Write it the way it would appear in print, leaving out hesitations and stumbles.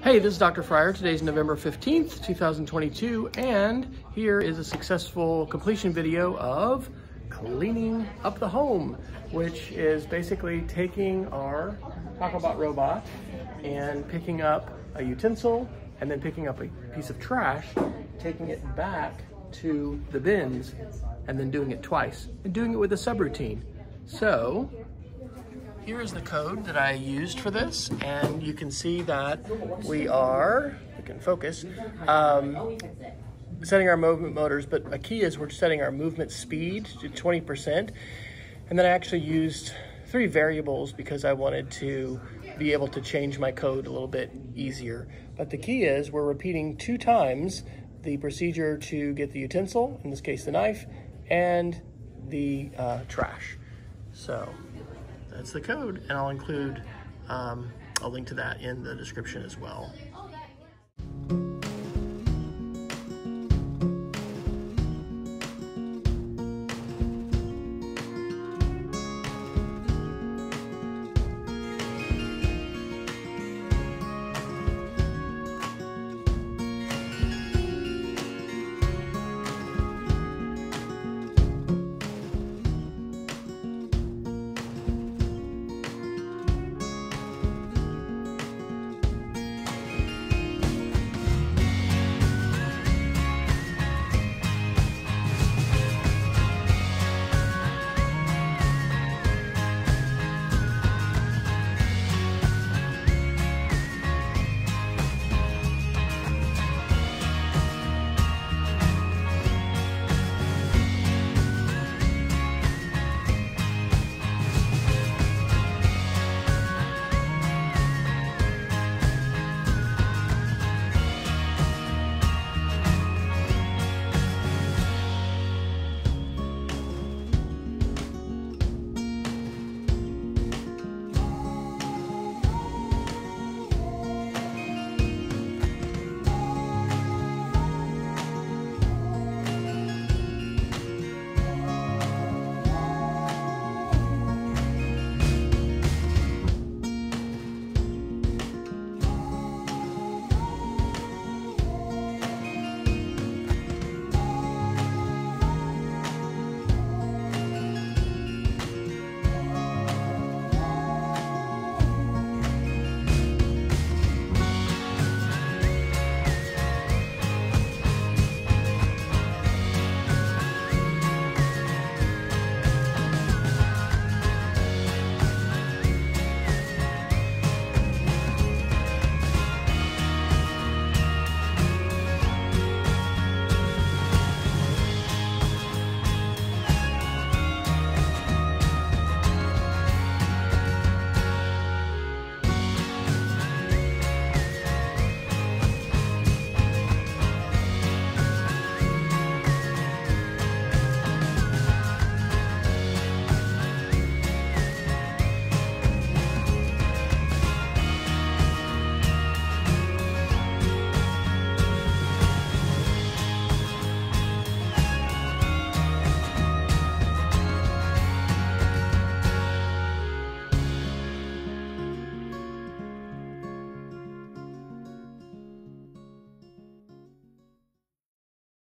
Hey, this is Dr. Fryer. Today's November 15th, 2022, and here is a successful completion video of cleaning up the home, which is basically taking our TacoBot robot and picking up a utensil and then picking up a piece of trash, taking it back to the bins, and then doing it twice, and doing it with a subroutine. So, here is the code that I used for this, and you can see that we can focus, setting our movement motors, but a key is we're setting our movement speed to 20%. And then I actually used 3 variables because I wanted to be able to change my code a little bit easier. But the key is we're repeating 2 times the procedure to get the utensil, in this case the knife, and the trash. So that's the code, and I'll include a link to that in the description as well.